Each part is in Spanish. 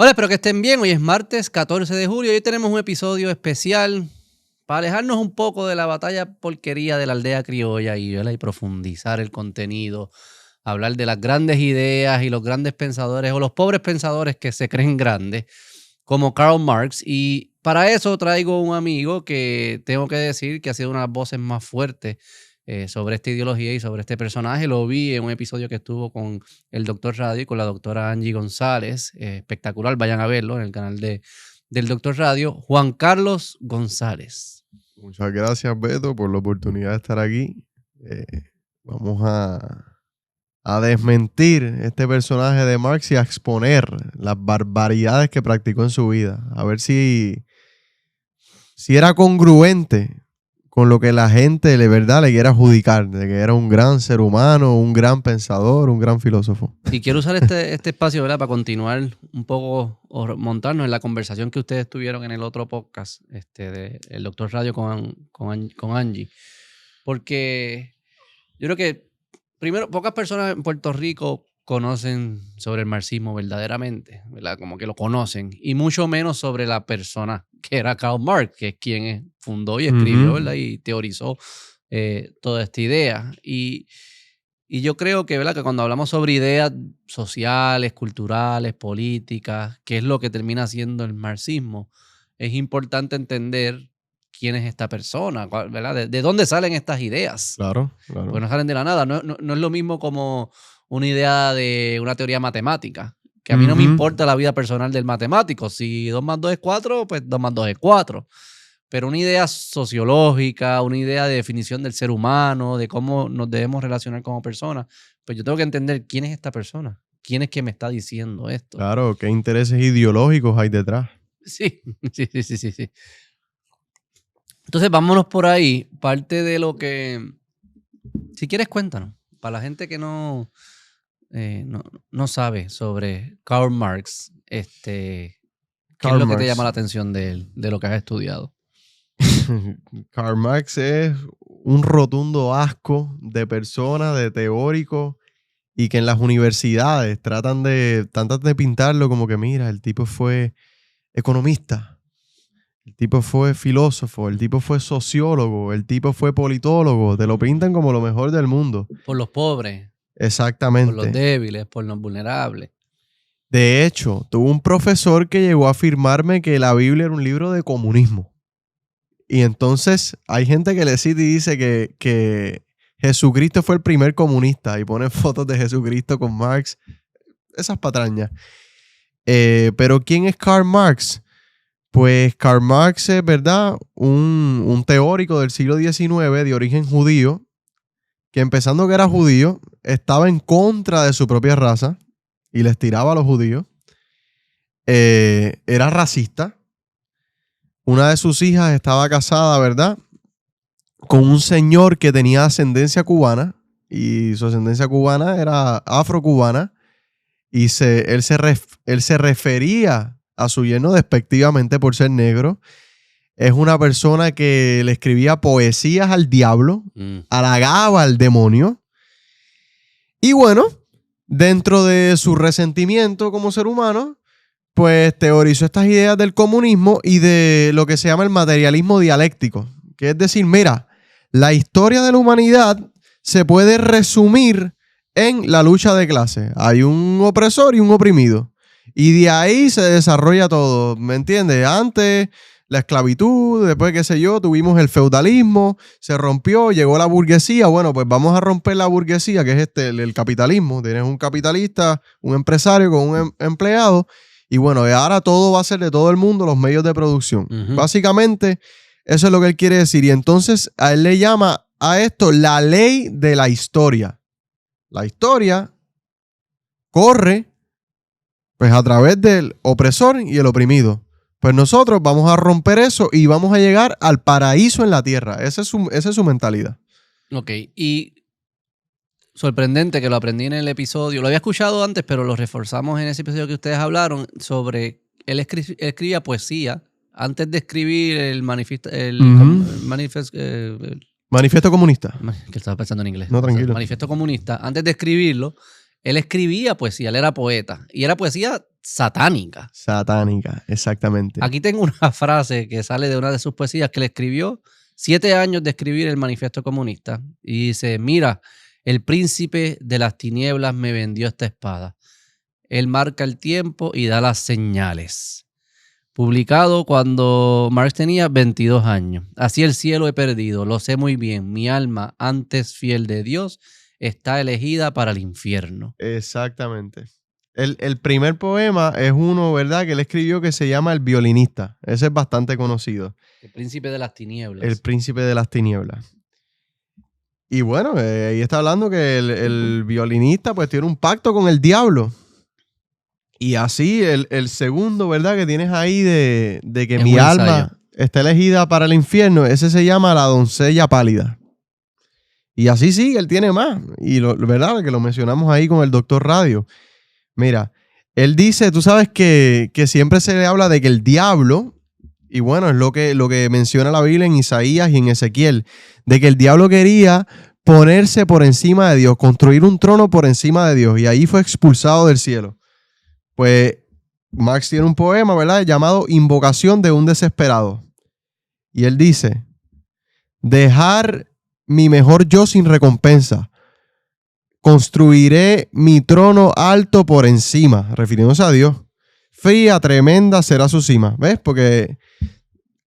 Hola, espero que estén bien. Hoy es martes 14 de julio y hoy tenemos un episodio especial para alejarnos un poco de la batalla porquería de la aldea criolla y profundizar el contenido, hablar de las grandes ideas y los grandes pensadores o los pobres pensadores que se creen grandes, como Karl Marx. Y para eso traigo un amigo que tengo que decir que ha sido una de las voces más fuertes sobre esta ideología y sobre este personaje. Lo vi en un episodio que estuvo con el Doctor Radio y con la doctora Angie González. Espectacular, vayan a verlo en el canal del Doctor Radio. Juan Carlos González. Muchas gracias, Beto, por la oportunidad de estar aquí. Vamos a desmentir este personaje de Marx y a exponer las barbaridades que practicó en su vida. A ver si era congruente con lo que la gente de verdad le quiere adjudicar, de que era un gran ser humano, un gran pensador, un gran filósofo. Y quiero usar este espacio, ¿verdad?, para continuar un poco o montarnos en la conversación que ustedes tuvieron en el otro podcast del Doctor Radio con Angie. Porque yo creo que, primero, pocas personas en Puerto Rico conocen sobre el marxismo verdaderamente, ¿verdad? Como que lo conocen, y mucho menos sobre la persona que era Karl Marx, que es quien fundó y escribió, ¿verdad? Y teorizó toda esta idea. Y yo creo que, ¿verdad?, que cuando hablamos sobre ideas sociales, culturales, políticas, que es lo que termina siendo el marxismo, es importante entender quién es esta persona, ¿verdad? ¿De dónde salen estas ideas? Claro. Porque no salen de la nada. No es lo mismo como una idea de una teoría matemática, que a mí no me importa la vida personal del matemático. Si 2 más 2 es 4, pues 2 más 2 es 4. Pero una idea sociológica, una idea de definición del ser humano, de cómo nos debemos relacionar como personas, pues yo tengo que entender quién es esta persona, quién es que me está diciendo esto. Claro, qué intereses ideológicos hay detrás. Sí. Entonces, vámonos por ahí. Parte de lo que... Si quieres, cuéntanos. Para la gente que no sabe sobre Karl Marx, ¿qué es lo que te llama la atención de él, de lo que has estudiado? Karl Marx es un rotundo asco de persona, de teórico, y que en las universidades tratan de pintarlo como que, mira, el tipo fue economista, el tipo fue filósofo, el tipo fue sociólogo, el tipo fue politólogo. Te lo pintan como lo mejor del mundo. Por los pobres. Exactamente. Por los débiles, por los vulnerables. De hecho, tuve un profesor que llegó a afirmarme que la Biblia era un libro de comunismo. Y entonces hay gente que le cita y dice que Jesucristo fue el primer comunista y ponen fotos de Jesucristo con Marx. Esas patrañas. Pero ¿quién es Karl Marx? Pues Karl Marx es, ¿verdad?, un teórico del siglo XIX de origen judío, que empezando que era judío, estaba en contra de su propia raza y les tiraba a los judíos. Era racista. Una de sus hijas estaba casada, ¿verdad?, con un señor que tenía ascendencia cubana, y su ascendencia cubana era afrocubana, y él se refería a su yerno despectivamente por ser negro. Es una persona que le escribía poesías al diablo, halagaba al demonio. Y bueno, dentro de su resentimiento como ser humano, pues teorizó estas ideas del comunismo y de lo que se llama el materialismo dialéctico, que es decir, mira, la historia de la humanidad se puede resumir en la lucha de clases. Hay un opresor y un oprimido. Y de ahí se desarrolla todo, ¿me entiendes? Antes la esclavitud, después, qué sé yo, tuvimos el feudalismo, se rompió, llegó la burguesía. Bueno, pues vamos a romper la burguesía, que es el capitalismo. Tienes un capitalista, un empresario con un empleado. Y bueno, ahora todo va a ser de todo el mundo, los medios de producción. Básicamente, eso es lo que él quiere decir. Y entonces a él le llama a esto la ley de la historia. La historia corre pues a través del opresor y el oprimido. Pues nosotros vamos a romper eso y vamos a llegar al paraíso en la tierra. Esa es su mentalidad. Ok, y sorprendente que lo aprendí en el episodio. Lo había escuchado antes, pero lo reforzamos en ese episodio que ustedes hablaron sobre... Él escribía poesía antes de escribir el manifiesto... Manifiesto comunista. Que estaba pensando en inglés. No, tranquilo. Manifiesto comunista. Antes de escribirlo, Él escribía poesía, él era poeta. Y era poesía satánica. Satánica, exactamente. Aquí tengo una frase que sale de una de sus poesías que le escribió 7 años de escribir el Manifiesto Comunista. Y dice, mira, el príncipe de las tinieblas me vendió esta espada. Él marca el tiempo y da las señales. Publicado cuando Marx tenía 22 años. Así el cielo he perdido, lo sé muy bien. Mi alma, antes fiel de Dios, está elegida para el infierno. Exactamente. El primer poema es uno, ¿verdad?, que él escribió que se llama El violinista. Ese es bastante conocido. El príncipe de las tinieblas. El príncipe de las tinieblas. Y bueno, ahí está hablando que el violinista pues tiene un pacto con el diablo. Y así el segundo, ¿verdad?, que tienes ahí de que Es mi un alma ensayo. está elegida para el infierno, ese se llama La doncella pálida. Y así sí, él tiene más. Y ¿verdad?, que lo mencionamos ahí con el Doctor Radio. Mira, él dice, tú sabes que siempre se le habla de que el diablo, y bueno, es lo que menciona la Biblia en Isaías y en Ezequiel, de que el diablo quería ponerse por encima de Dios, construir un trono por encima de Dios, y ahí fue expulsado del cielo. Pues Marx tiene un poema, ¿verdad?, llamado Invocación de un desesperado. Y él dice, dejar mi mejor yo sin recompensa. Construiré mi trono alto por encima, refiriéndose a Dios. Fría, tremenda será su cima. ¿Ves? Porque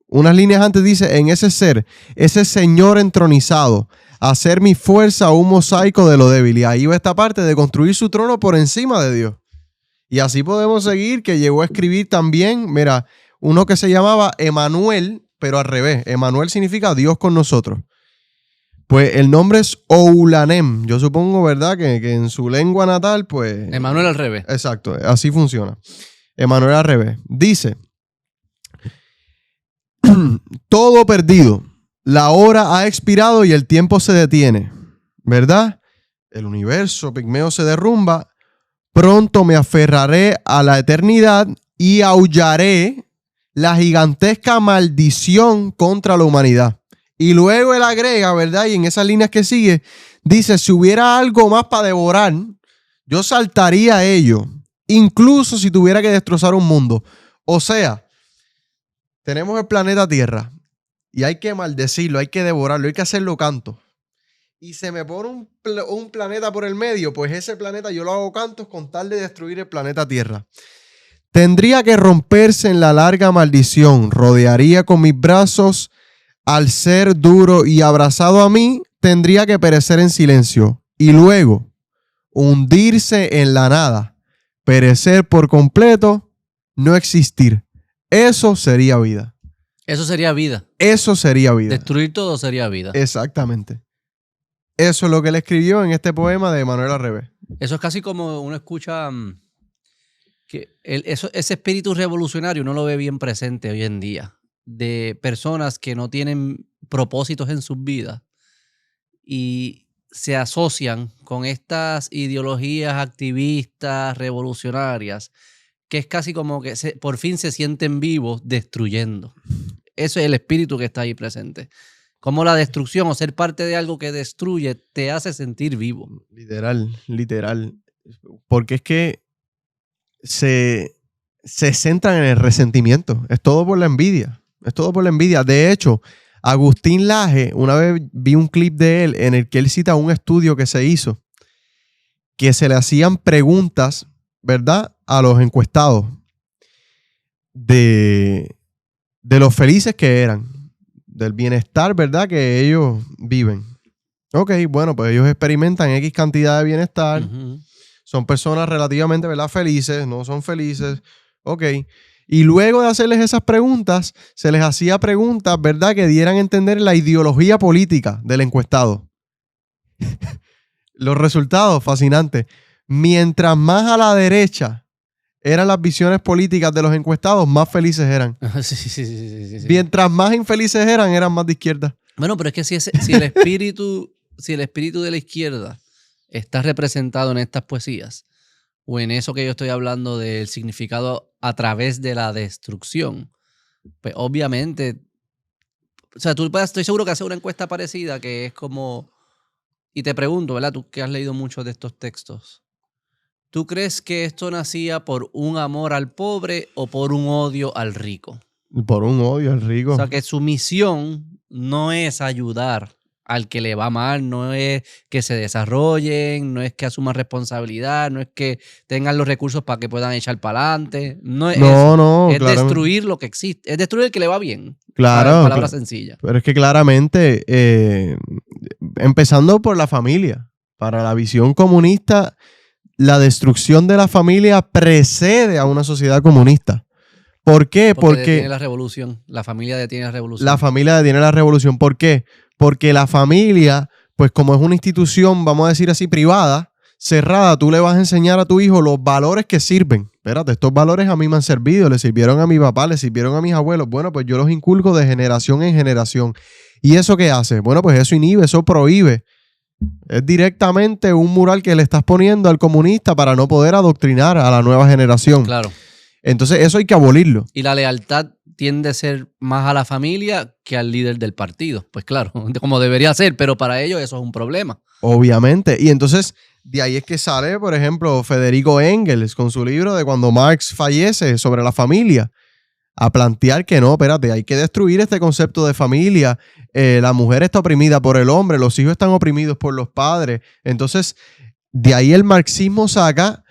unas líneas antes dice, en ese ser, ese Señor entronizado, hacer mi fuerza un mosaico de lo débil. Y ahí va esta parte de construir su trono por encima de Dios. Y así podemos seguir, que llegó a escribir también, mira, uno que se llamaba Emanuel, pero al revés. Emanuel significa Dios con nosotros. Pues el nombre es Oulanem. Yo supongo, ¿verdad?, que en su lengua natal, pues... Emanuel al revés. Exacto, así funciona. Emanuel al revés. Dice, todo perdido. La hora ha expirado y el tiempo se detiene. ¿Verdad? El universo pigmeo se derrumba. Pronto me aferraré a la eternidad y aullaré la gigantesca maldición contra la humanidad. Y luego él agrega, ¿verdad?, y en esas líneas que sigue, dice, si hubiera algo más para devorar, yo saltaría a ello, incluso si tuviera que destrozar un mundo. O sea, tenemos el planeta Tierra y hay que maldecirlo, hay que devorarlo, hay que hacerlo canto. Y se me pone un planeta por el medio, pues ese planeta yo lo hago cantos con tal de destruir el planeta Tierra. Tendría que romperse en la larga maldición, rodearía con mis brazos al ser duro y abrazado a mí, tendría que perecer en silencio y luego hundirse en la nada, perecer por completo, no existir. Eso sería vida. Eso sería vida. Eso sería vida. Destruir todo sería vida. Exactamente. Eso es lo que él escribió en este poema de Emanuel al revés. Eso es casi como uno escucha que ese espíritu revolucionario uno lo ve bien presente hoy en día, de personas que no tienen propósitos en sus vidas y se asocian con estas ideologías activistas, revolucionarias, que es casi como que por fin se sienten vivos destruyendo. Eso es el espíritu que está ahí presente. Como la destrucción o ser parte de algo que destruye te hace sentir vivo. Literal, literal. Porque es que se centran en el resentimiento. Es todo por la envidia. Es todo por la envidia. De hecho, Agustín Laje, una vez vi un clip de él en el que él cita un estudio que se hizo, que se le hacían preguntas, ¿verdad?, a los encuestados de los felices que eran, del bienestar, ¿verdad?, que ellos viven. Ok, bueno, pues ellos experimentan X cantidad de bienestar. Son personas relativamente, ¿verdad?, felices, no son felices. Ok. Y luego de hacerles esas preguntas, se les hacía preguntas, ¿verdad?, que dieran a entender la ideología política del encuestado. Los resultados, fascinantes. Mientras más a la derecha eran las visiones políticas de los encuestados, más felices eran. Sí. Mientras más infelices eran más de izquierda. Bueno, pero es que si el espíritu de la izquierda está representado en estas poesías, o en eso que yo estoy hablando del significado a través de la destrucción, pues obviamente, o sea, estoy seguro que hacer una encuesta parecida que es como, y te pregunto, ¿verdad? Tú que has leído muchos de estos textos, ¿Tú crees que esto nacía por un amor al pobre o por un odio al rico? Por un odio al rico. O sea, que su misión no es ayudar al que le va mal, no es que se desarrollen, no es que asuman responsabilidad, no es que tengan los recursos para que puedan echar para adelante. No es eso. No, Es claramente. destruir lo que existe. Es destruir el que le va bien. Claro. Palabra sencilla. Pero es que claramente, empezando por la familia, para la visión comunista, la destrucción de la familia precede a una sociedad comunista. ¿Por qué? Porque Porque detiene la revolución. La familia detiene la revolución. la familia detiene la revolución. ¿Por qué? Porque la familia, pues como es una institución, vamos a decir así, privada, cerrada, tú le vas a enseñar a tu hijo los valores que sirven. Espérate, estos valores a mí me han servido, le sirvieron a mi papá, le sirvieron a mis abuelos. Bueno, pues yo los inculco de generación en generación. ¿Y eso qué hace? Bueno, pues eso inhibe, eso prohíbe. Es directamente un mural que le estás poniendo al comunista para no poder adoctrinar a la nueva generación. Claro. Entonces eso hay que abolirlo. Y la lealtad tiende a ser más a la familia que al líder del partido. Pues claro, como debería ser, pero para ellos eso es un problema. Obviamente. Y entonces de ahí es que sale, por ejemplo, Federico Engels con su libro de cuando Marx fallece sobre la familia, a plantear que no, espérate, hay que destruir este concepto de familia. La mujer está oprimida por el hombre, los hijos están oprimidos por los padres. Entonces, de ahí el marxismo saca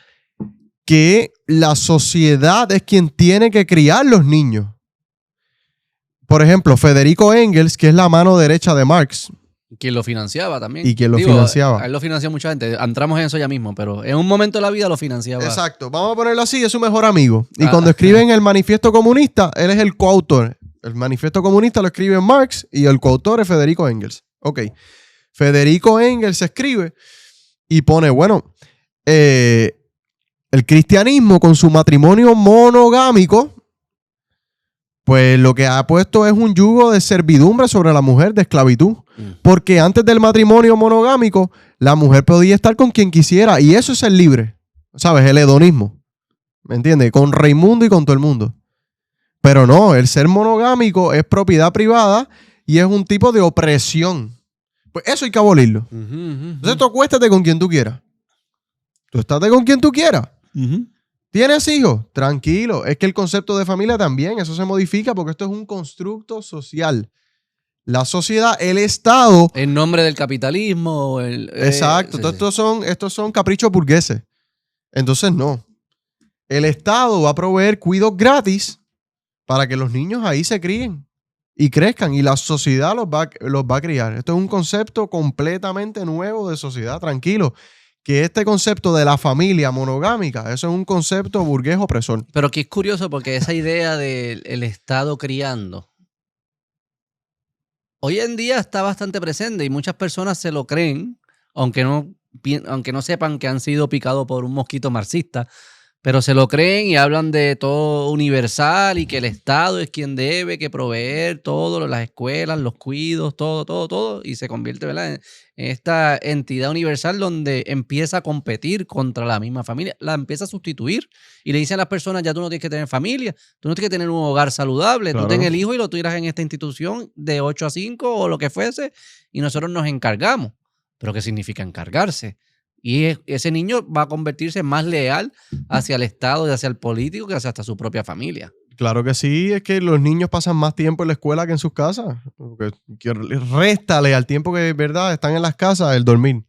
que la sociedad es quien tiene que criar los niños. Por ejemplo, Federico Engels, que es la mano derecha de Marx. Quien lo financiaba también. Y quien lo financiaba. A él lo financió mucha gente. Entramos en eso ya mismo, pero en un momento de la vida lo financiaba. Exacto. Vamos a ponerlo así, es su mejor amigo. Y cuando escriben el manifiesto comunista, él es el coautor. El manifiesto comunista lo escribe Marx y el coautor es Federico Engels. Ok. Federico Engels escribe y pone, bueno, el cristianismo con su matrimonio monogámico, pues lo que ha puesto es un yugo de servidumbre sobre la mujer, de esclavitud. Porque antes del matrimonio monogámico, la mujer podía estar con quien quisiera y eso es ser libre. ¿Sabes? El hedonismo. ¿Me entiendes? Con Raimundo y con todo el mundo. Pero no, el ser monogámico es propiedad privada y es un tipo de opresión. Pues eso hay que abolirlo. Entonces tú acuéstate con quien tú quieras. Tú estate con quien tú quieras. ¿Tienes hijos? Tranquilo. Es que el concepto de familia también, eso se modifica porque esto es un constructo social. La sociedad, el Estado... En nombre del capitalismo. Exacto. Estos son caprichos burgueses. Entonces, no. El Estado va a proveer cuidados gratis para que los niños ahí se críen y crezcan. Y la sociedad los va a criar. Esto es un concepto completamente nuevo de sociedad. Tranquilo. Que este concepto de la familia monogámica, eso es un concepto burgués opresor. Pero que es curioso porque esa idea del Estado criando hoy en día está bastante presente y muchas personas se lo creen, aunque no sepan que han sido picados por un mosquito marxista, pero se lo creen y hablan de todo universal y que el Estado es quien debe que proveer todo, las escuelas, los cuidos, todo, y se convierte, ¿verdad?, en esta entidad universal donde empieza a competir contra la misma familia, la empieza a sustituir y le dicen a las personas, ya tú no tienes que tener familia, tú no tienes que tener un hogar saludable, Claro. tú ten el hijo y lo tiras en esta institución de 8 a 5 o lo que fuese y nosotros nos encargamos. ¿Pero qué significa encargarse? Y ese niño va a convertirse más leal hacia el Estado y hacia el político que hacia hasta su propia familia. Claro que sí, es que los niños pasan más tiempo en la escuela que en sus casas. Réstale al tiempo que, ¿verdad?, están en las casas el dormir.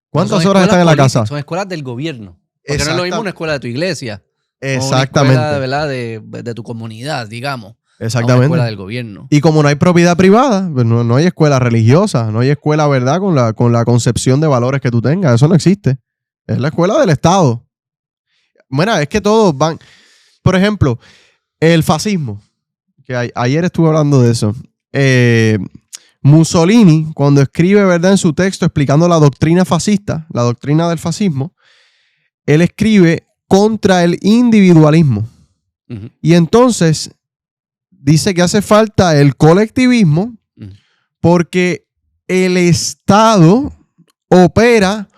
¿Cuántas horas están en la casa? Son escuelas del gobierno. Porque no es lo mismo una escuela de tu iglesia. Exactamente. O una escuela, ¿verdad?, de tu comunidad, digamos. Exactamente. Una escuela del gobierno. Y como no hay propiedad privada, pues no hay escuela religiosa, no hay escuela, ¿verdad?, con la concepción de valores que tú tengas. Eso no existe. Es la escuela del Estado. Bueno, es que todos van... Por ejemplo, el fascismo, que ayer estuve hablando de eso. Mussolini, cuando escribe, ¿verdad?, en su texto explicando la doctrina fascista, la doctrina del fascismo, él escribe contra el individualismo. Y entonces dice que hace falta el colectivismo porque el Estado opera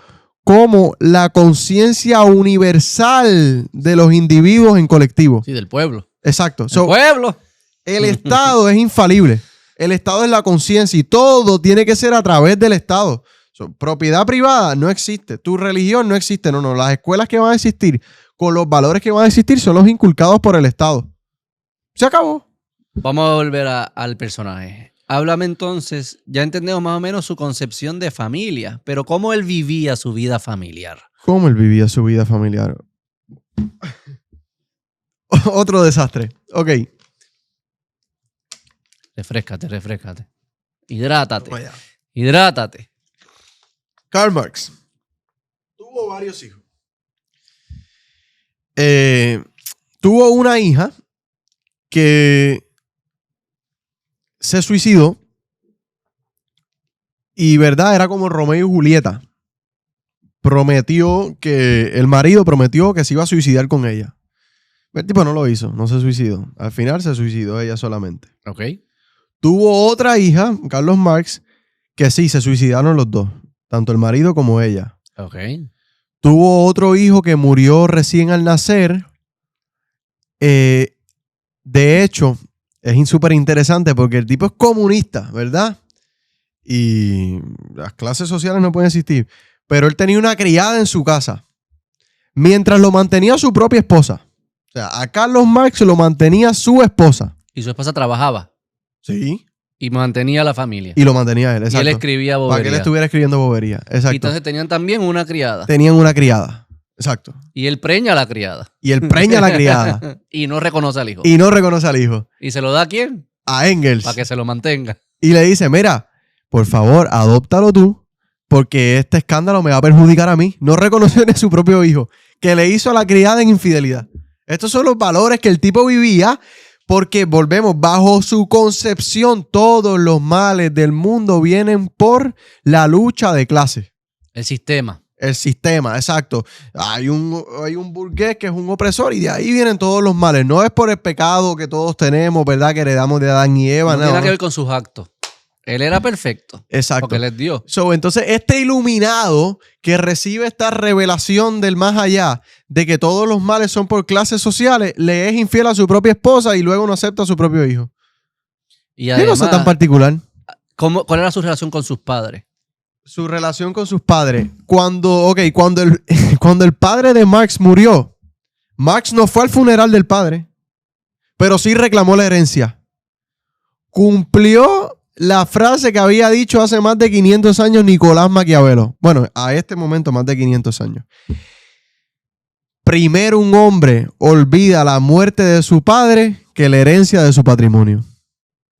como la conciencia universal de los individuos en colectivo. Sí, del pueblo. Exacto. El pueblo. El Estado es infalible. El Estado es la conciencia y todo tiene que ser a través del Estado. Propiedad privada no existe. Tu religión no existe. No. Las escuelas que van a existir con los valores que van a existir son los inculcados por el Estado. Se acabó. Vamos a volver al personaje. Háblame entonces, ya entendemos más o menos su concepción de familia, pero ¿cómo él vivía su vida familiar? ¿Cómo él vivía su vida familiar? Otro desastre. Ok. Refréscate. Hidrátate. Vaya. Hidrátate. Karl Marx tuvo varios hijos. Tuvo una hija que se suicidó y, ¿verdad? Era como Romeo y Julieta. El marido prometió que se iba a suicidar con ella. El tipo no lo hizo, no se suicidó. Al final se suicidó ella solamente. Ok. Tuvo otra hija, Carlos Marx, que sí, se suicidaron los dos, tanto el marido como ella. Ok. Tuvo otro hijo que murió recién al nacer. De hecho, es súper interesante porque el tipo es comunista, ¿verdad? Y las clases sociales no pueden existir. Pero él tenía una criada en su casa, mientras lo mantenía su propia esposa. O sea, a Carlos Marx lo mantenía su esposa. Y su esposa trabajaba. Sí. Y mantenía a la familia. Y lo mantenía él, exacto. Y él escribía bobería. Para que él estuviera escribiendo bobería, exacto. Y entonces tenían también una criada. Tenían una criada, exacto. Y él preña a la criada. Y él preña a la criada. Y no reconoce al hijo. Y no reconoce al hijo. ¿Y se lo da a quién? A Engels. Para que se lo mantenga. Y le dice, mira, por favor, adóptalo tú, porque este escándalo me va a perjudicar a mí. No reconoció ni a su propio hijo, que le hizo a la criada en infidelidad. Estos son los valores que el tipo vivía, porque volvemos, bajo su concepción, todos los males del mundo vienen por la lucha de clase. El sistema. El sistema, exacto. Hay un burgués que es un opresor y de ahí vienen todos los males. No es por el pecado que todos tenemos, ¿verdad? Que heredamos de Adán y Eva. No tiene que ver con sus actos. Él era perfecto. Exacto. Porque les dio. Entonces, este iluminado que recibe esta revelación del más allá de que todos los males son por clases sociales, le es infiel a su propia esposa y luego no acepta a su propio hijo. Y además, ¿qué cosa tan particular? ¿Cuál era su relación con sus padres? Su relación con sus padres. Cuando el padre de Marx murió, Marx no fue al funeral del padre, pero sí reclamó la herencia. Cumplió la frase que había dicho hace más de 500 años Nicolás Maquiavelo. Bueno, a este momento más de 500 años. Primero un hombre olvida la muerte de su padre que la herencia de su patrimonio.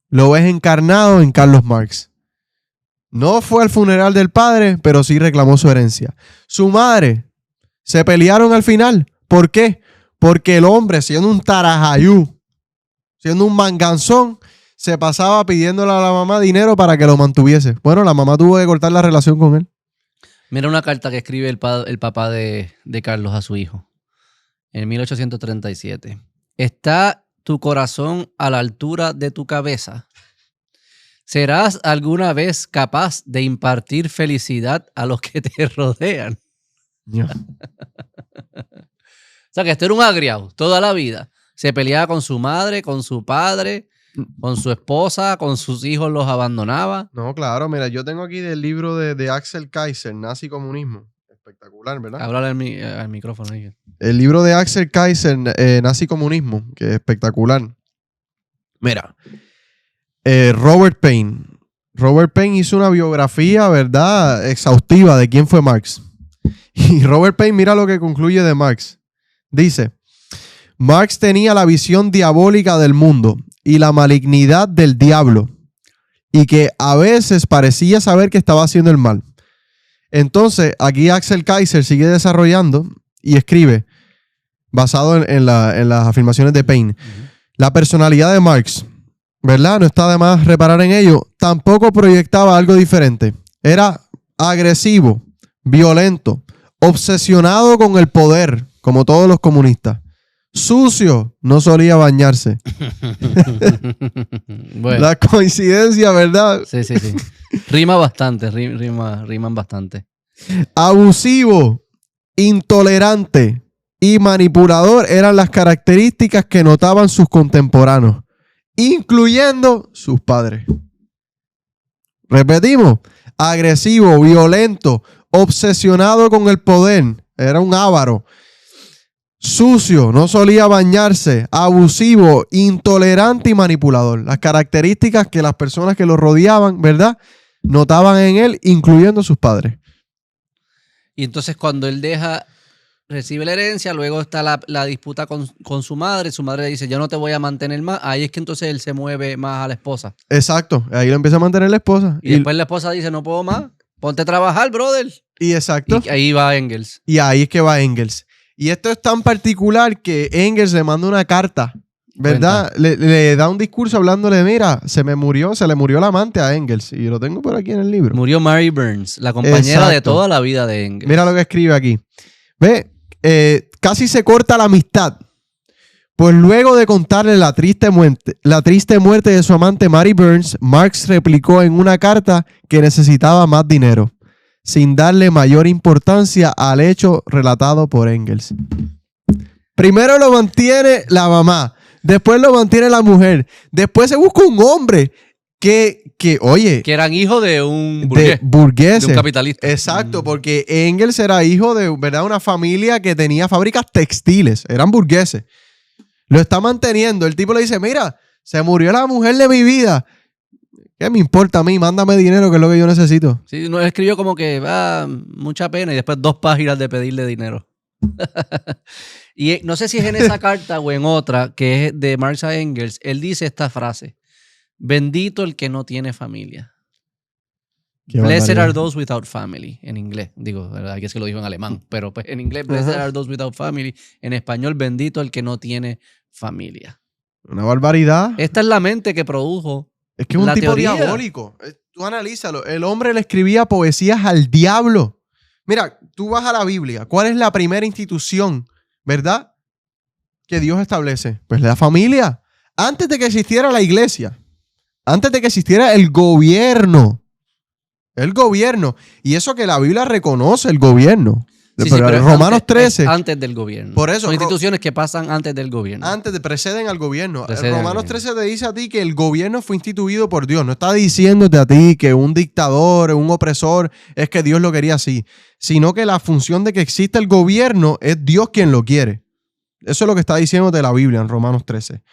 Lo ves encarnado en Carlos Marx. No fue al funeral del padre, pero sí reclamó su herencia. Su madre se pelearon al final. ¿Por qué? Porque el hombre, siendo un tarajayú, siendo un manganzón, se pasaba pidiéndole a la mamá dinero para que lo mantuviese. Bueno, la mamá tuvo que cortar la relación con él. Mira una carta que escribe el papá de Carlos a su hijo en 1837. ¿Está tu corazón a la altura de tu cabeza? ¿Serás alguna vez capaz de impartir felicidad a los que te rodean? Yeah. O sea, que este era un agriado toda la vida. Se peleaba con su madre, con su padre, con su esposa, con sus hijos los abandonaba. No, claro, mira, yo tengo aquí del libro de Axel Kaiser, Nazi Comunismo. Espectacular, ¿verdad? Háblale al micrófono ahí. El libro de Axel Kaiser, Nazi Comunismo, que es espectacular. Mira, Robert Payne. Robert Payne hizo una biografía, ¿verdad?, exhaustiva de quién fue Marx. Y Robert Payne, mira lo que concluye de Marx. Dice, Marx tenía la visión diabólica del mundo y la malignidad del diablo, y que a veces parecía saber que estaba haciendo el mal. Entonces, aquí Axel Kaiser sigue desarrollando y escribe, basado en las afirmaciones de Payne, la personalidad de Marx, ¿verdad? No está de más reparar en ello. Tampoco proyectaba algo diferente. Era agresivo, violento, obsesionado con el poder, como todos los comunistas. Sucio, no solía bañarse. Bueno. La coincidencia, ¿verdad? Sí. Rima bastante, riman bastante. Abusivo, intolerante y manipulador eran las características que notaban sus contemporáneos, incluyendo sus padres. Repetimos, agresivo, violento, obsesionado con el poder, era un avaro, sucio, no solía bañarse, abusivo, intolerante y manipulador. Las características que las personas que lo rodeaban, ¿verdad?, notaban en él, incluyendo sus padres. Y entonces cuando él recibe la herencia, luego está la disputa con su madre le dice, yo no te voy a mantener más. Ahí es que entonces él se mueve más a la esposa. Exacto, ahí lo empieza a mantener la esposa. Y después la esposa dice, no puedo más, ponte a trabajar, brother. Y exacto. Y ahí va Engels. Y ahí es que va Engels. Y esto es tan particular que Engels le manda una carta, ¿verdad? Le da un discurso hablándole, mira, se le murió la amante a Engels. Y lo tengo por aquí en el libro. Murió Mary Burns, la compañera de toda la vida de Engels. Mira lo que escribe aquí. Ve, casi se corta la amistad. Pues luego de contarle la triste muerte de su amante Mary Burns, Marx replicó en una carta que necesitaba más dinero, sin darle mayor importancia al hecho relatado por Engels. Primero lo mantiene la mamá, después lo mantiene la mujer, después se busca un hombre que eran hijos de un burgués, de un capitalista. Exacto, porque Engels era hijo de, ¿verdad?, una familia que tenía fábricas textiles, eran burgueses. Lo está manteniendo. El tipo le dice, mira, se murió la mujer de mi vida. ¿Qué me importa a mí? Mándame dinero, que es lo que yo necesito. Sí, no escribió como que, mucha pena, y después 2 páginas de pedirle dinero. Y no sé si es en esa carta o en otra, que es de Marx a Engels, él dice esta frase: bendito el que no tiene familia. Blessed are those without family, en inglés. Digo, aquí es que lo dijo en alemán, pero pues en inglés, blessed are those without family. En español, bendito el que no tiene familia. Una barbaridad. Esta es la mente que produjo. Es que es un tipo diabólico. Tú analízalo. El hombre le escribía poesías al diablo. Mira, tú vas a la Biblia. ¿Cuál es la primera institución, verdad, que Dios establece? Pues la familia. Antes de que existiera la iglesia. Antes de que existiera el gobierno. El gobierno. Y eso que la Biblia reconoce el gobierno. Sí, pero pero Romanos 13. Antes del gobierno. Por eso. Son instituciones que pasan antes del gobierno. Preceden al gobierno. Romanos 13 te dice a ti que el gobierno fue instituido por Dios. No está diciéndote a ti que un dictador, un opresor, es que Dios lo quería así. Sino que la función de que exista el gobierno es Dios quien lo quiere. Eso es lo que está diciéndote la Biblia en Romanos 13.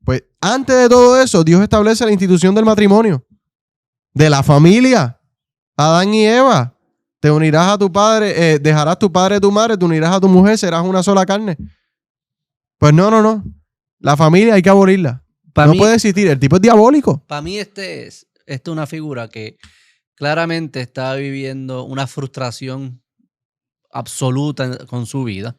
Pues antes de todo eso, Dios establece la institución del matrimonio. De la familia. Adán y Eva. Te unirás a tu padre, dejarás tu padre y tu madre, te unirás a tu mujer, serás una sola carne. Pues no. La familia hay que abolirla. No puede existir. El tipo es diabólico. Para mí este es una figura que claramente está viviendo una frustración absoluta con su vida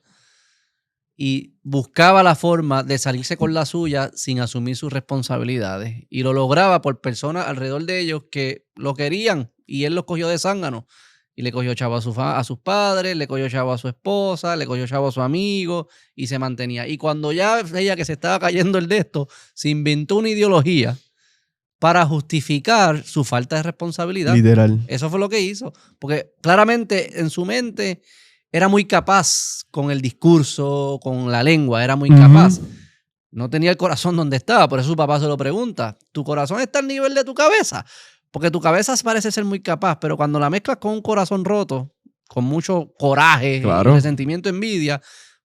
y buscaba la forma de salirse con la suya sin asumir sus responsabilidades. Y lo lograba por personas alrededor de ellos que lo querían y él los cogió de zángano. Y le cogió chavo a sus padres, le cogió chavo a su esposa, le cogió chavo a su amigo y se mantenía. Y cuando ya veía que se estaba cayendo el de esto, se inventó una ideología para justificar su falta de responsabilidad. Literal. Eso fue lo que hizo. Porque claramente en su mente era muy capaz con el discurso, con la lengua, era muy capaz. No tenía el corazón donde estaba, por eso su papá se lo pregunta. ¿Tu corazón está al nivel de tu cabeza? Porque tu cabeza parece ser muy capaz, pero cuando la mezclas con un corazón roto, con mucho coraje, claro, resentimiento, envidia,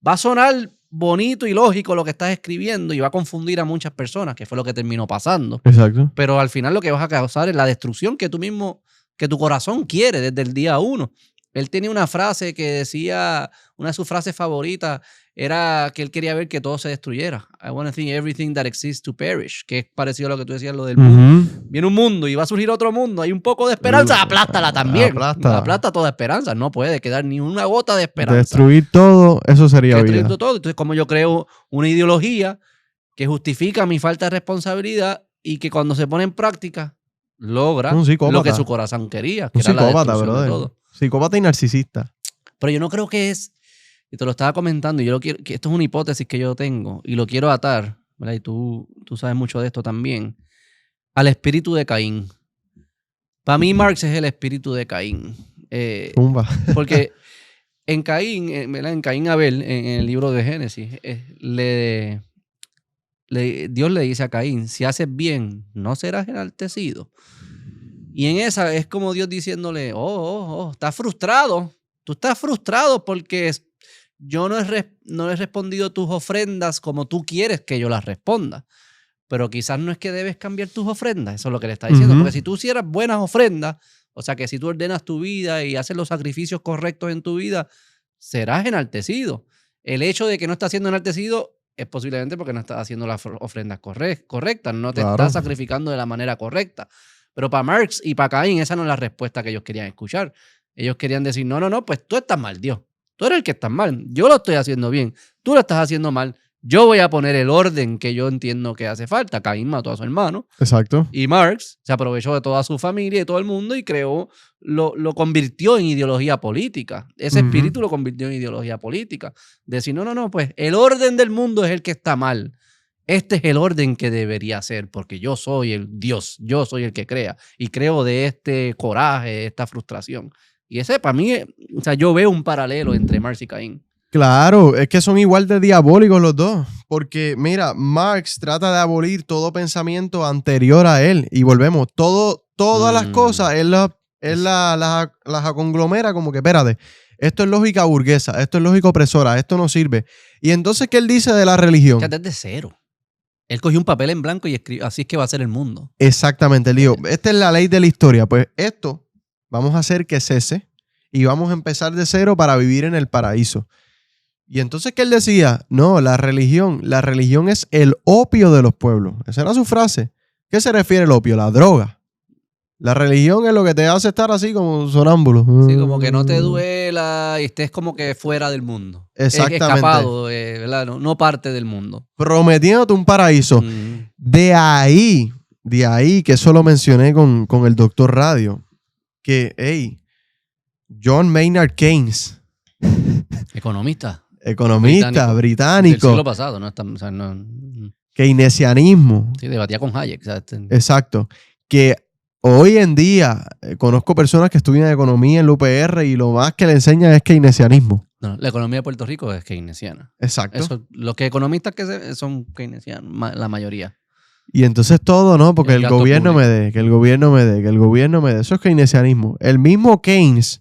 va a sonar bonito y lógico lo que estás escribiendo y va a confundir a muchas personas, que fue lo que terminó pasando. Exacto. Pero al final lo que vas a causar es la destrucción que tú mismo, que tu corazón quiere desde el día 1. Él tenía una frase que decía, una de sus frases favoritas era que él quería ver que todo se destruyera. I want to think everything that exists to perish, que es parecido a lo que tú decías, lo del mundo. Viene un mundo y va a surgir otro mundo, hay un poco de esperanza, aplástala también. Aplasta toda esperanza, no puede quedar ni una gota de esperanza. Destruir todo, eso sería vida. Destruir todo. Entonces, como yo creo una ideología que justifica mi falta de responsabilidad y que cuando se pone en práctica logra lo que su corazón quería, que un era psicópata, la destrucción de todo. Psicópata y narcisista. Pero yo no creo que es, y te lo estaba comentando, y yo lo quiero, que esto es una hipótesis que yo tengo, y lo quiero atar, ¿verdad? Y tú sabes mucho de esto también, al espíritu de Caín. Para mí Marx es el espíritu de Caín. Porque en Caín, ¿verdad? En Caín Abel, en el libro de Génesis, Dios le dice a Caín, si haces bien, no serás enaltecido. Y en esa es como Dios diciéndole, estás frustrado. Tú estás frustrado porque yo no he respondido tus ofrendas como tú quieres que yo las responda. Pero quizás no es que debes cambiar tus ofrendas. Eso es lo que le está diciendo. Porque si tú hicieras buenas ofrendas, o sea que si tú ordenas tu vida y haces los sacrificios correctos en tu vida, serás enaltecido. El hecho de que no estás siendo enaltecido es posiblemente porque no estás haciendo las ofrendas correctas. No te estás sacrificando de la manera correcta. Pero para Marx y para Caín, esa no es la respuesta que ellos querían escuchar. Ellos querían decir, no, pues tú estás mal, Dios. Tú eres el que estás mal. Yo lo estoy haciendo bien. Tú lo estás haciendo mal. Yo voy a poner el orden que yo entiendo que hace falta. Caín mató a su hermano. Exacto. Y Marx se aprovechó de toda su familia y de todo el mundo y lo convirtió en ideología política. Ese espíritu lo convirtió en ideología política. Decir, no, pues el orden del mundo es el que está mal. Este es el orden que debería ser, porque yo soy el Dios, yo soy el que crea. Y creo de este coraje, de esta frustración. Y ese para mí, o sea, yo veo un paralelo entre Marx y Caín. Claro, es que son igual de diabólicos los dos. Porque, mira, Marx trata de abolir todo pensamiento anterior a él. Y volvemos, todas las cosas, él las conglomera como que, espérate, esto es lógica burguesa, esto es lógica opresora, esto no sirve. Y entonces, ¿qué él dice de la religión? Ya desde cero. Él cogió un papel en blanco y escribió, así es que va a ser el mundo. Exactamente, él dijo, esta es la ley de la historia. Pues esto vamos a hacer que cese y vamos a empezar de cero para vivir en el paraíso. Y entonces, ¿qué él decía? No, la religión es el opio de los pueblos. Esa era su frase. ¿Qué se refiere el opio? La droga. La religión es lo que te hace estar así como sonámbulo. Sí, como que no te duela y estés como que fuera del mundo. Exactamente. Escapado, ¿verdad? No parte del mundo. Prometiéndote un paraíso. De ahí que eso lo mencioné con el Doctor Radio. Que, John Maynard Keynes. Economista británico. Del siglo pasado, ¿no? O sea, no. Keynesianismo. Sí, debatía con Hayek. O sea, Exacto. Que hoy en día conozco personas que estudian economía en la UPR y lo más que le enseñan es keynesianismo. No, la economía de Puerto Rico es keynesiana. Exacto. Los que economistas que son keynesianos, la mayoría. Y entonces todo, ¿no? Porque el gobierno me dé, que el gobierno me dé, que el gobierno me dé. Eso es keynesianismo. El mismo Keynes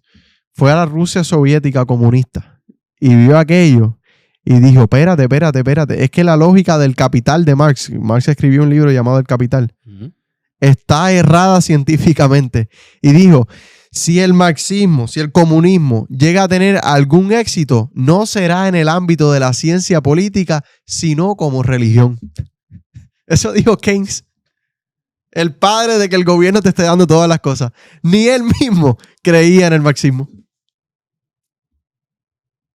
fue a la Rusia soviética comunista y vio aquello y dijo, espérate. Es que la lógica del capital de Marx escribió un libro llamado El Capital, está errada científicamente. Y dijo, si el marxismo, si el comunismo llega a tener algún éxito, no será en el ámbito de la ciencia política, sino como religión. Eso dijo Keynes, el padre de que el gobierno te esté dando todas las cosas. Ni él mismo creía en el marxismo.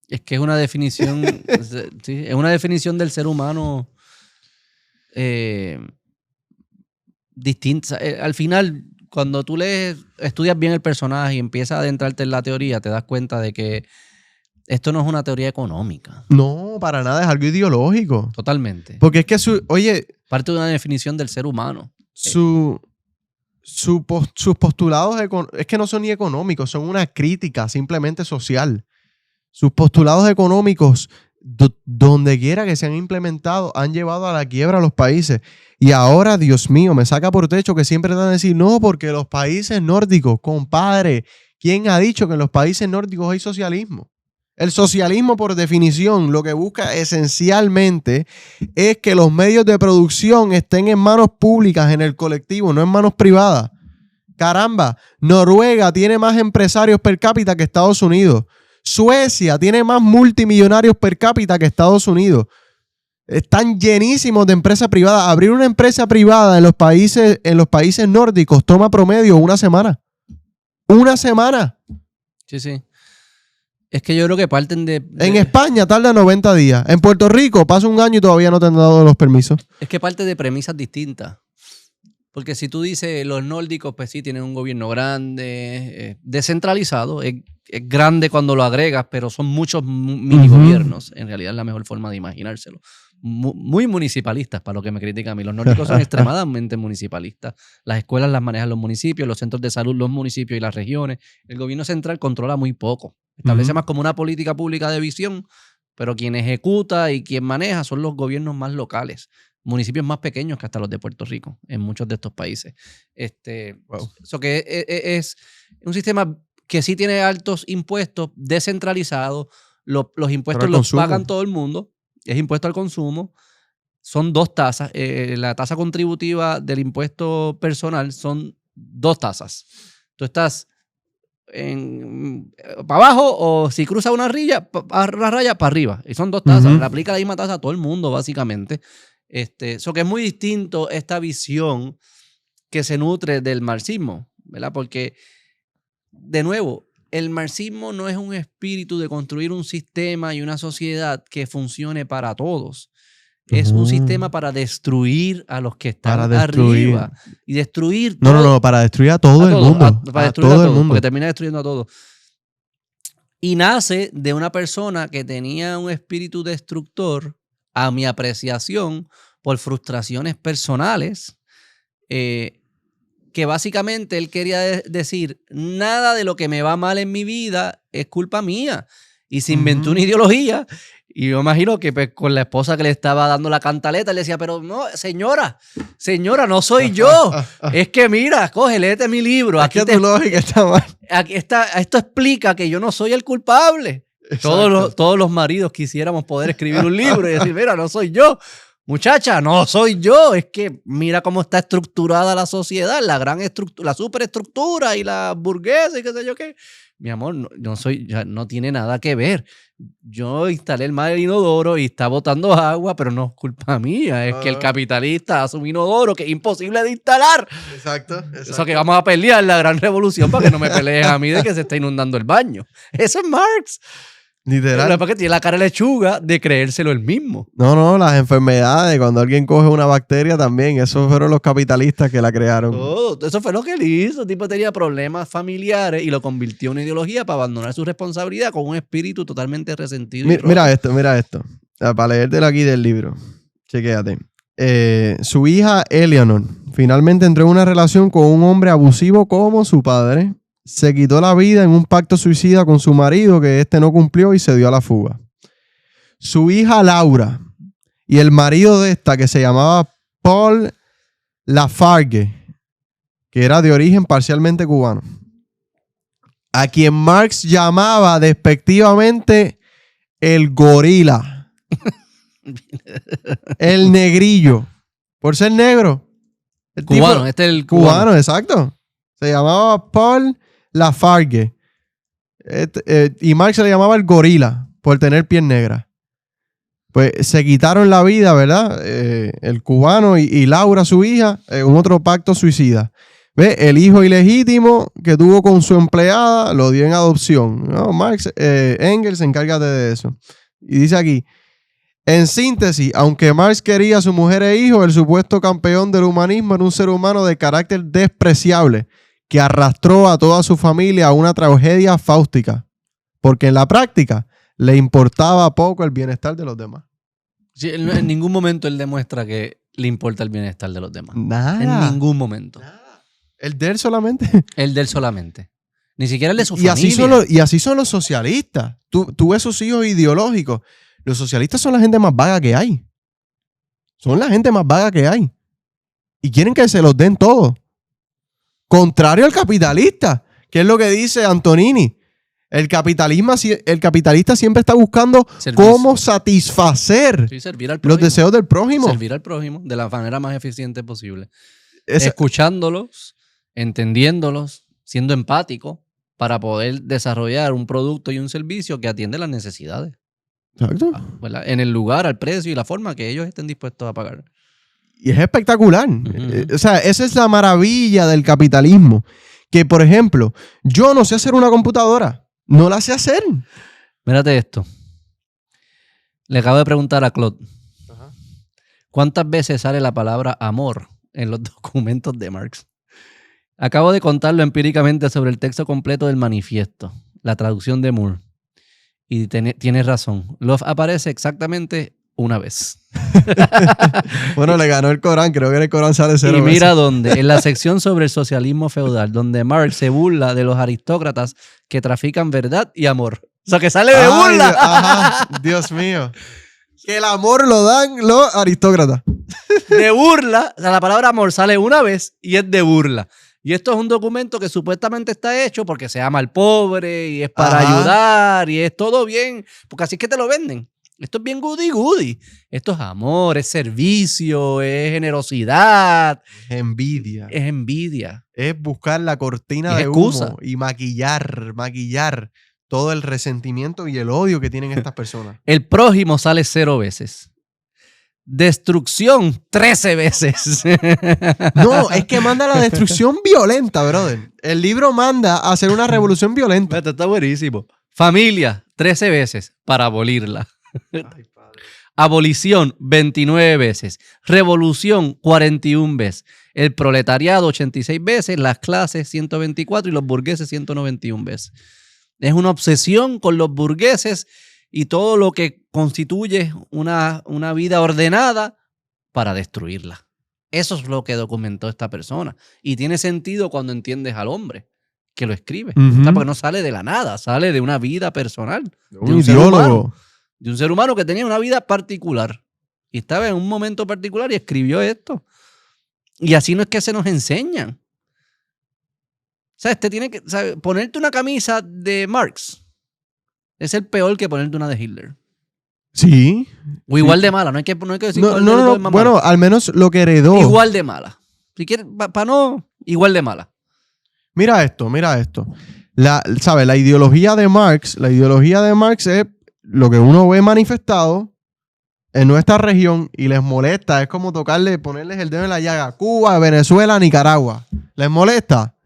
Es que es una definición, sí, es una definición del ser humano distinta. Al final, cuando tú estudias bien el personaje y empiezas a adentrarte en la teoría, te das cuenta de que esto no es una teoría económica. No, para nada, es algo ideológico. Totalmente. Porque es que parte de una definición del ser humano. Sus postulados es que no son ni económicos, son una crítica simplemente social. Sus postulados económicos, donde quiera que se han implementado, han llevado a la quiebra a los países. Y ahora, Dios mío, me saca por techo que siempre van a decir, no, porque los países nórdicos, compadre, ¿quién ha dicho que en los países nórdicos hay socialismo? El socialismo, por definición, lo que busca esencialmente es que los medios de producción estén en manos públicas, en el colectivo, no en manos privadas. Caramba, Noruega tiene más empresarios per cápita que Estados Unidos. Suecia tiene más multimillonarios per cápita que Estados Unidos. Están llenísimos de empresas privadas. Abrir una empresa privada en los países nórdicos toma promedio una semana. ¡Una semana! Sí. Es que yo creo que parten de... En España tarda 90 días. En Puerto Rico pasa un año y todavía no te han dado los permisos. Es que parte de premisas distintas. Porque si tú dices, los nórdicos, pues sí, tienen un gobierno grande, descentralizado. Es grande cuando lo agregas, pero son muchos mini gobiernos. En realidad es la mejor forma de imaginárselo. Muy municipalistas, para lo que me critican a mí. Los nórdicos son extremadamente municipalistas. Las escuelas las manejan los municipios, los centros de salud los municipios y las regiones. El gobierno central controla muy poco. Establece más como una política pública de visión, pero quien ejecuta y quien maneja son los gobiernos más locales. municipios más pequeños que hasta los de Puerto Rico, en muchos de estos países. Wow. Eso que es un sistema que sí tiene altos impuestos, descentralizados. Los impuestos Pero al los consumo. pagan todo el mundo. Es impuesto al consumo. Son 2 tasas. La tasa contributiva del impuesto personal son 2 tasas. Tú estás para abajo o si cruza una raya para arriba. Y son 2 tasas. Uh-huh. Le aplica la misma tasa a todo el mundo, básicamente. Eso que es muy distinto esta visión que se nutre del marxismo, ¿verdad? Porque, de nuevo, el marxismo no es un espíritu de construir un sistema y una sociedad que funcione para todos. Es un sistema para destruir a los que están arriba. Y destruir todo. No, para destruir a todo el mundo. Para destruir a todo el mundo. Porque termina destruyendo a todos. Y nace de una persona que tenía un espíritu destructor, a mi apreciación, por frustraciones personales, que básicamente él quería decir, nada de lo que me va mal en mi vida es culpa mía. Y se inventó una ideología. Y yo imagino que pues, con la esposa que le estaba dando la cantaleta, le decía, pero no, señora, no soy yo. Es que mira, coge, léete mi libro. Aquí tu lógica está mal. Aquí está, esto explica que yo no soy el culpable. Todos los maridos quisiéramos poder escribir un libro y decir, mira, no soy yo. Muchacha, no soy yo. Es que mira cómo está estructurada la sociedad, la gran estructura, la superestructura y la burguesa y qué sé yo qué. Mi amor, no tiene nada que ver. Yo instalé el mal inodoro y está botando agua, pero no es culpa mía. Es que el capitalista hace un inodoro que es imposible de instalar. Exacto. Eso que vamos a pelear la gran revolución para que no me pelees a mí de que se está inundando el baño. Eso es Marx. Literal. Porque tiene la cara de lechuga de creérselo él mismo. No, las enfermedades, cuando alguien coge una bacteria también, esos fueron los capitalistas que la crearon. Todo, eso fue lo que él hizo. El tipo tenía problemas familiares y lo convirtió en una ideología para abandonar su responsabilidad con un espíritu totalmente resentido. Mira esto. Para leértelo aquí del libro. Chequéate. Su hija Eleanor finalmente entró en una relación con un hombre abusivo como su padre. Se quitó la vida en un pacto suicida con su marido que este no cumplió y se dio a la fuga. Su hija Laura y el marido de esta, que se llamaba Paul Lafargue, que era de origen parcialmente cubano, a quien Marx llamaba despectivamente el gorila, el negrillo, por ser negro. El cubano, tipo, este es el cubano, exacto. Se llamaba Paul Lafargue. Y Marx se le llamaba el gorila por tener piel negra. Pues se quitaron la vida, ¿verdad? El cubano y Laura, su hija, en otro pacto suicida. ¿Ve? El hijo ilegítimo que tuvo con su empleada lo dio en adopción. No, Marx, Engels, encárgate de eso. Y dice aquí, en síntesis, aunque Marx quería a su mujer e hijo, el supuesto campeón del humanismo era un ser humano de carácter despreciable que arrastró a toda su familia a una tragedia fáustica, porque en la práctica le importaba poco el bienestar de los demás. Sí, en ningún momento él demuestra que le importa el bienestar de los demás. Nada. En ningún momento. Nada. El de él solamente. El de él solamente. Ni siquiera el de su familia. Y así son los socialistas. Tú ves sus hijos ideológicos. Los socialistas son la gente más vaga que hay. Son la gente más vaga que hay. Y quieren que se los den todo. Contrario al capitalista, que es lo que dice Antonini. El capitalista siempre está buscando cómo satisfacer los deseos del prójimo. Servir al prójimo de la manera más eficiente posible. Escuchándolos, entendiéndolos, siendo empático para poder desarrollar un producto y un servicio que atiende las necesidades. Exacto. ¿Verdad? En el lugar, al precio y la forma que ellos estén dispuestos a pagar. Y es espectacular. O sea, esa es la maravilla del capitalismo. Que, por ejemplo, yo no sé hacer una computadora. No la sé hacer. Mírate esto. Le acabo de preguntar a Claude. ¿Cuántas veces sale la palabra amor en los documentos de Marx? Acabo de contarlo empíricamente sobre el texto completo del manifiesto, la traducción de Moore. Y tienes razón. Love aparece exactamente una vez. Bueno, le ganó el Corán. Creo que en el Corán sale 0 Y veces. mira dónde. En la sección sobre el socialismo feudal, donde Marx se burla de los aristócratas que trafican verdad y amor. O sea, que sale de burla. Ajá, Dios mío. Que el amor lo dan los aristócratas. De burla. O sea, la palabra amor sale una vez y es de burla. Y esto es un documento que supuestamente está hecho porque se ama al pobre y es para ayudar y es todo bien. Porque así es que te lo venden. Esto es bien goody. Esto es amor, es servicio, es generosidad. Es envidia. Es envidia. Es buscar la cortina de excusa. humo y maquillar todo el resentimiento y el odio que tienen estas personas. El prójimo sale 0 veces. Destrucción 13 veces. No, es que manda la destrucción violenta, brother. El libro manda a hacer una revolución violenta. Esto está buenísimo. Familia 13 veces para abolirla. Ay, Abolición 29 veces. Revolución 41 veces. El proletariado 86 veces. Las clases 124 y los burgueses 191 veces. Es una obsesión con los burgueses y todo lo que constituye una vida ordenada para destruirla. Eso es lo que documentó esta persona. Y tiene sentido cuando entiendes al hombre que lo escribe. Uh-huh. O sea, porque no sale de la nada, sale de una vida personal. Un ideólogo. De un ser humano que tenía una vida particular. Y estaba en un momento particular y escribió esto. Y así no es que se nos enseñan. O sea, tiene que, ¿sabes? Ponerte una camisa de Marx es el peor que ponerte una de Hitler. Sí. O igual de mala. No hay que decir no. Bueno, al menos lo que heredó. Igual de mala. Si quieres, para no, igual de mala. Mira esto. ¿Sabes? La ideología de Marx es lo que uno ve manifestado en nuestra región y les molesta. Es como ponerles el dedo en la llaga. Cuba, Venezuela, Nicaragua. ¿Les molesta?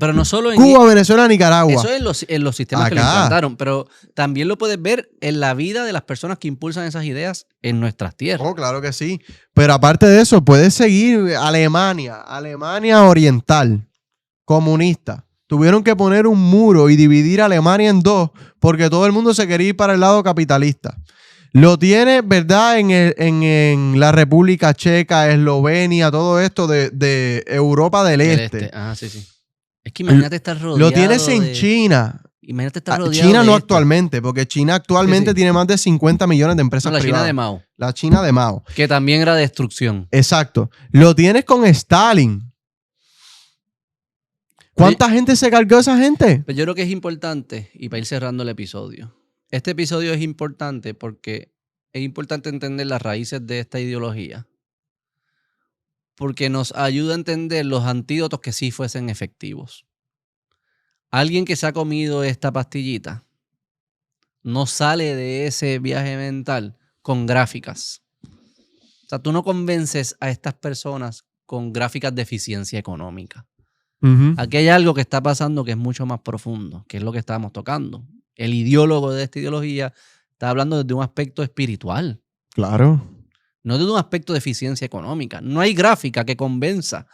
Pero no solo en Cuba, Venezuela, Nicaragua. Eso es en los sistemas que lo implantaron, pero también lo puedes ver en la vida de las personas que impulsan esas ideas en nuestras tierras. Oh, claro que sí. Pero aparte de eso, puedes seguir Alemania Oriental, comunista. Tuvieron que poner un muro y dividir Alemania en dos porque todo el mundo se quería ir para el lado capitalista. Lo tiene, ¿verdad? En la República Checa, Eslovenia, todo esto de Europa del Este. Ah, sí. Es que imagínate estar rodeado. Lo tienes en China. Imagínate estar rodeado. China no actualmente, porque China actualmente tiene más de 50 millones de empresas privadas. La China de Mao. La China de Mao. Que también era destrucción. Exacto. Lo tienes con Stalin. ¿Cuánta gente se cargó esa gente? Pues yo creo que es importante, y para ir cerrando el episodio, este episodio es importante porque es importante entender las raíces de esta ideología. Porque nos ayuda a entender los antídotos que sí fuesen efectivos. Alguien que se ha comido esta pastillita no sale de ese viaje mental con gráficas. O sea, tú no convences a estas personas con gráficas de eficiencia económica. Uh-huh. Aquí hay algo que está pasando que es mucho más profundo, que es lo que estábamos tocando. El ideólogo de esta ideología está hablando desde un aspecto espiritual. Claro. No desde un aspecto de eficiencia económica. No hay gráfica que convenza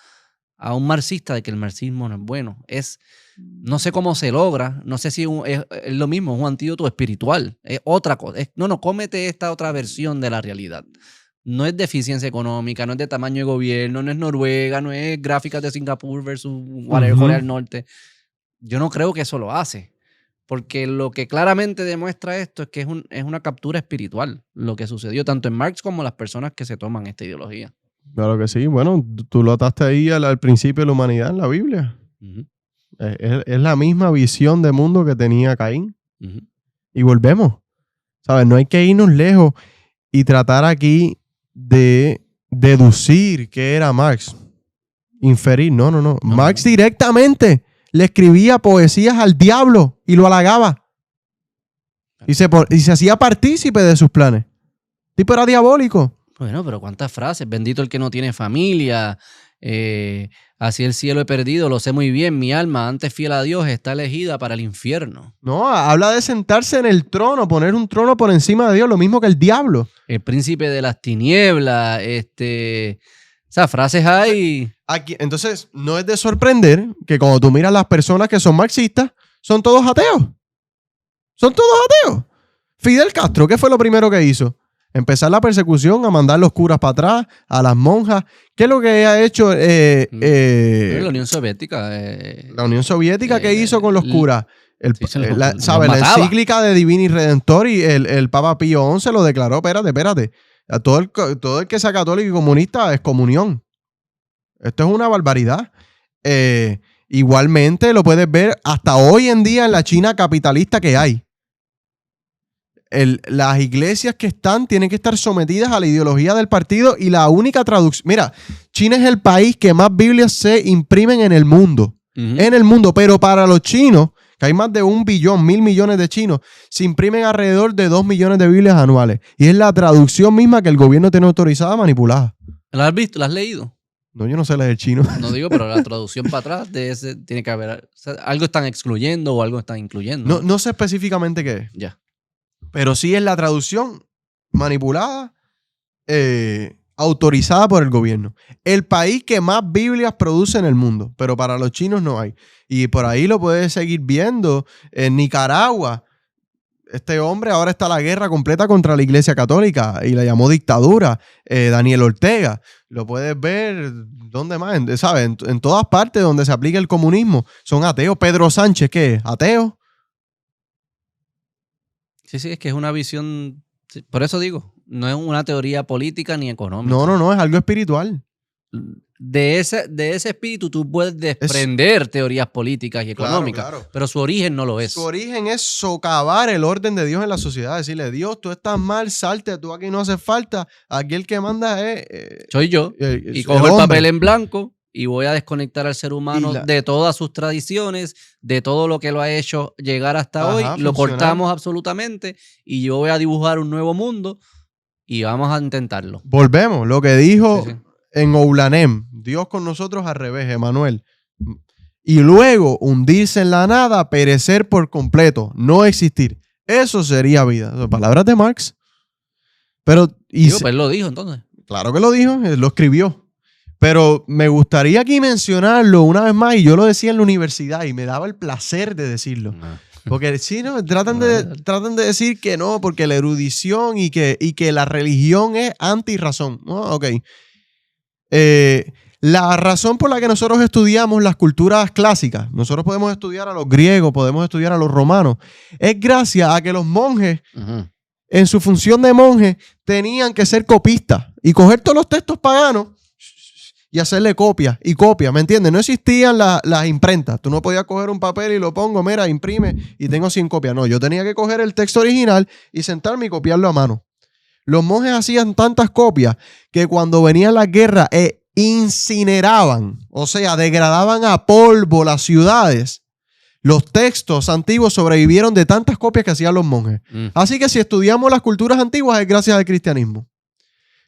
a un marxista de que el marxismo no es bueno. No sé cómo se logra, no sé si es lo mismo, es un antídoto espiritual, es otra cosa. Cómete esta otra versión de la realidad. No es de eficiencia económica, no es de tamaño de gobierno, no es Noruega, no es gráficas de Singapur versus Corea del Norte. Yo no creo que eso lo hace. Porque lo que claramente demuestra esto es que es una captura espiritual, lo que sucedió tanto en Marx como las personas que se toman esta ideología. Claro que sí. Bueno, tú lo ataste ahí al principio de la humanidad en la Biblia. Uh-huh. Es la misma visión de mundo que tenía Caín. Uh-huh. Y volvemos. ¿Sabes? No hay que irnos lejos y tratar aquí de deducir qué era Marx. Inferir. No. Marx directamente le escribía poesías al diablo y lo halagaba. Y se hacía partícipe de sus planes. El tipo era diabólico. Bueno, pero ¿cuántas frases? Bendito el que no tiene familia. Así el cielo he perdido, lo sé muy bien. Mi alma, antes fiel a Dios, está elegida para el infierno. No, habla de sentarse en el trono, poner un trono por encima de Dios, lo mismo que el diablo. El príncipe de las tinieblas, esas frases hay. Aquí, entonces, no es de sorprender que cuando tú miras las personas que son marxistas, son todos ateos. Son todos ateos. Fidel Castro, ¿qué fue lo primero que hizo? Empezar la persecución, a mandar los curas para atrás, a las monjas. ¿Qué es lo que ha hecho la Unión Soviética? La Unión Soviética, ¿qué hizo con los curas? Los ¿Sabes? La encíclica de Divini Redentor y el Papa Pío XI lo declaró. Espérate. Todo el que sea católico y comunista es comunión. Esto es una barbaridad. Igualmente lo puedes ver hasta hoy en día en la China capitalista que hay. Las iglesias que tienen que estar sometidas a la ideología del partido y la única traducción. Mira, China es el país que más Biblias se imprimen en el mundo. En el mundo, pero para los chinos, que hay más de 1 billón, 1.000 millones de chinos, se imprimen alrededor de 2 millones de Biblias anuales. Y es la traducción misma que el gobierno tiene autorizada manipulada. ¿La has visto? ¿La has leído? No, yo no sé leer chino. No digo, pero la traducción para atrás de ese tiene que haber. O sea, algo están excluyendo o algo están incluyendo. No sé específicamente qué es. Ya. Pero sí es la traducción manipulada, autorizada por el gobierno. El país que más Biblias produce en el mundo, pero para los chinos no hay. Y por ahí lo puedes seguir viendo. En Nicaragua, este hombre ahora está la guerra completa contra la Iglesia Católica y la llamó dictadura. Daniel Ortega. Lo puedes ver, ¿dónde más? ¿Sabes? En todas partes donde se aplica el comunismo son ateos. Pedro Sánchez, ¿qué es? ¿Ateo? Sí, es que es una visión. Por eso digo, no es una teoría política ni económica. No, es algo espiritual. De ese espíritu tú puedes desprender teorías políticas y económicas, claro. Pero su origen no lo es. Su origen es socavar el orden de Dios en la sociedad. Decirle, Dios, tú estás mal, salte, tú aquí no haces falta. Aquí el que manda es... soy yo. Y cojo el papel en blanco y voy a desconectar al ser humano de todas sus tradiciones, de todo lo que lo ha hecho llegar hasta hoy. Lo cortamos absolutamente y yo voy a dibujar un nuevo mundo y vamos a intentarlo. Volvemos, lo que dijo... Sí. En Oulanem, Dios con nosotros al revés, Emanuel. Y luego hundirse en la nada, perecer por completo, no existir. Eso sería vida. Son palabras de Marx. Pero él lo dijo entonces. Claro que lo dijo, él lo escribió. Pero me gustaría aquí mencionarlo una vez más, y yo lo decía en la universidad y me daba el placer de decirlo. Porque sí, ¿no? Tratan de decir que no, porque la erudición y que la religión es antirrazón. Oh, ok. La razón por la que nosotros estudiamos las culturas clásicas, nosotros podemos estudiar a los griegos, podemos estudiar a los romanos, es gracias a que los monjes, en su función de monjes, tenían que ser copistas y coger todos los textos paganos y hacerle copia y copia, ¿me entiendes? No existían las imprentas. Tú no podías coger un papel y lo pongo, mira, imprime y tengo 100 copias. No, yo tenía que coger el texto original y sentarme y copiarlo a mano. Los monjes hacían tantas copias que cuando venían las guerras incineraban, o sea, degradaban a polvo las ciudades. Los textos antiguos sobrevivieron de tantas copias que hacían los monjes. Así que si estudiamos las culturas antiguas es gracias al cristianismo.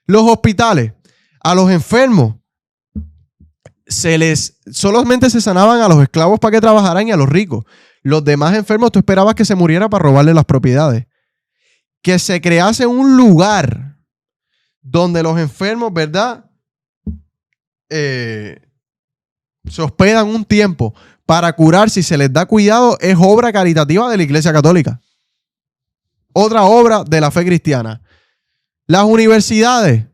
Los hospitales, a los enfermos, solamente se sanaban a los esclavos para que trabajaran y a los ricos. Los demás enfermos tú esperabas que se muriera para robarle las propiedades. Que se crease un lugar donde los enfermos, ¿verdad? Se hospedan un tiempo para curar si se les da cuidado es obra caritativa de la Iglesia Católica. Otra obra de la fe cristiana. Las universidades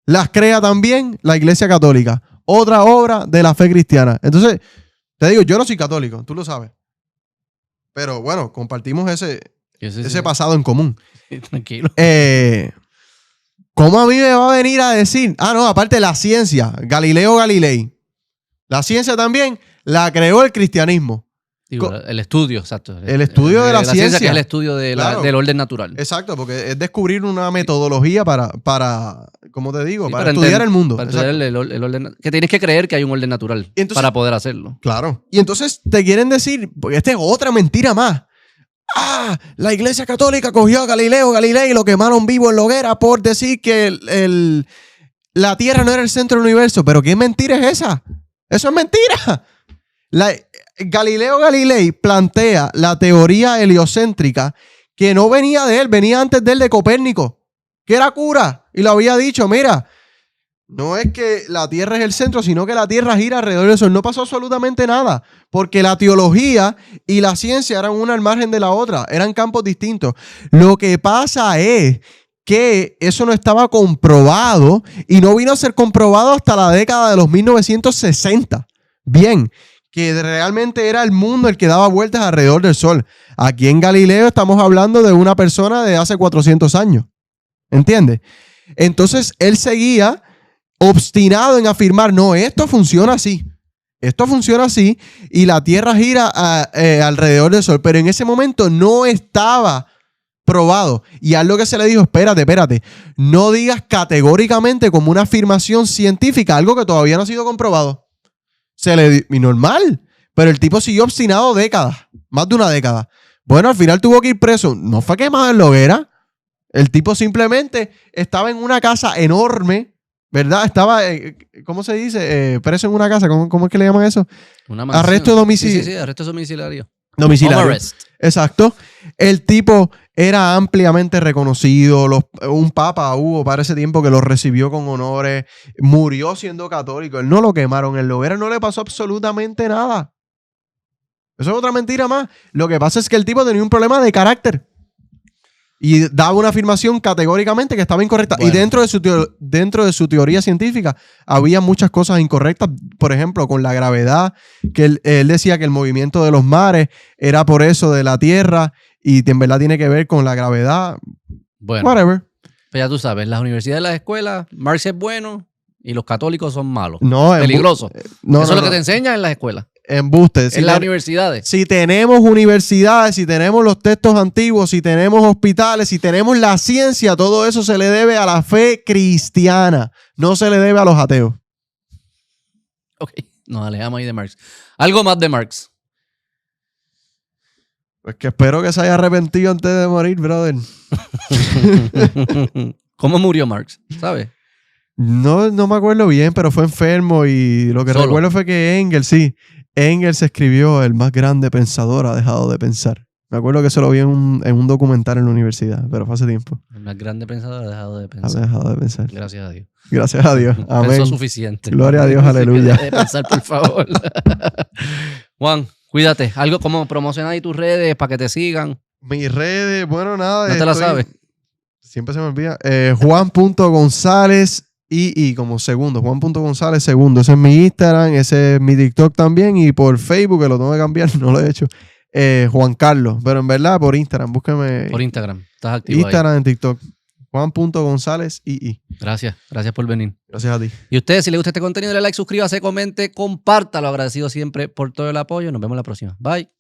las crea también la Iglesia Católica. Otra obra de la fe cristiana. Entonces, te digo, yo no soy católico, tú lo sabes. Pero bueno, compartimos ese pasado en común. Tranquilo. ¿Cómo a mí me va a venir a decir? No, aparte la ciencia, Galileo Galilei. La ciencia también la creó el cristianismo. Digo, el estudio, exacto. El estudio de la ciencia. Que es el estudio del orden natural. Exacto, porque es descubrir una metodología para ¿cómo te digo? Para estudiar el mundo. Para estudiar el orden. Que tienes que creer que hay un orden natural entonces, para poder hacerlo. Claro. Y entonces te quieren decir, porque esta es otra mentira más. La Iglesia Católica cogió a Galileo Galilei y lo quemaron vivo en la hoguera por decir que la Tierra no era el centro del universo. ¿Pero qué mentira es esa? ¡Eso es mentira! Galileo Galilei plantea la teoría heliocéntrica que no venía de él, venía antes de él de Copérnico, que era cura y lo había dicho, mira, no es que la Tierra es el centro, sino que la Tierra gira alrededor del Sol. No pasó absolutamente nada, porque la teología y la ciencia eran una al margen de la otra, eran campos distintos. Lo que pasa es que eso no estaba comprobado y no vino a ser comprobado hasta la década de los 1960. Bien, que realmente era el mundo el que daba vueltas alrededor del Sol. Aquí en Galileo estamos hablando de una persona de hace 400 años. ¿Entiendes? Entonces él seguía obstinado en afirmar, no, esto funciona así. Esto funciona así y la Tierra gira alrededor del Sol. Pero en ese momento no estaba probado. Y a lo que se le dijo, espérate. No digas categóricamente como una afirmación científica algo que todavía no ha sido comprobado. Y normal. Pero el tipo siguió obstinado décadas. Más de una década. Bueno, al final tuvo que ir preso. No fue quemado en la hoguera. El tipo simplemente estaba en una casa enorme, ¿verdad? Estaba, ¿cómo se dice? Preso en una casa. ¿Cómo es que le llaman eso? Una mansión. Arresto domiciliario. Sí, arresto domiciliario. Domiciliario. Home arrest. Exacto. El tipo era ampliamente reconocido. Un papa hubo para ese tiempo que lo recibió con honores. Murió siendo católico. Él no lo quemaron en la hoguera. No le pasó absolutamente nada. Eso es otra mentira más. Lo que pasa es que el tipo tenía un problema de carácter. Y daba una afirmación categóricamente que estaba incorrecta. Bueno. Y dentro de su teoría científica había muchas cosas incorrectas. Por ejemplo, con la gravedad, que él decía que el movimiento de los mares era por eso de la Tierra y en verdad tiene que ver con la gravedad. Bueno, whatever. Pues ya tú sabes, las universidades, las escuelas, Marx es bueno y los católicos son malos. No, peligrosos. Eso es lo que te enseñan en las escuelas. Embuste. En las universidades. Si tenemos universidades, si tenemos los textos antiguos, si tenemos hospitales, si tenemos la ciencia, todo eso se le debe a la fe cristiana. No se le debe a los ateos. Ok, nos alejamos ahí de Marx. Algo más de Marx. Pues que espero que se haya arrepentido antes de morir, brother. ¿Cómo murió Marx? ¿Sabes? No me acuerdo bien, pero fue enfermo y lo que recuerdo fue que Engels escribió: el más grande pensador ha dejado de pensar. Me acuerdo que eso lo vi en un documental en la universidad, pero fue hace tiempo. El más grande pensador ha dejado de pensar. Ha dejado de pensar. Gracias a Dios. Gracias a Dios. Amén. Pensó suficiente. Gloria a Dios, aleluya. Deje de pensar, por favor. Juan, cuídate. Algo como promocionar ahí tus redes para que te sigan. Mis redes, bueno, nada. ¿No te la sabes? Siempre se me olvida. Juan.González y como segundo. Juan.González segundo. Ese es mi Instagram, ese es mi TikTok también. Y por Facebook, que lo tengo que cambiar, no lo he hecho. Juan Carlos. Pero en verdad, por Instagram. Búsqueme. Por Instagram. Estás activo Instagram ahí. En TikTok. Juan.González y. Gracias por venir. Gracias a ti. Y ustedes, si les gusta este contenido, dale like, suscríbase, comente, compártalo. Agradecido siempre por todo el apoyo. Nos vemos la próxima. Bye.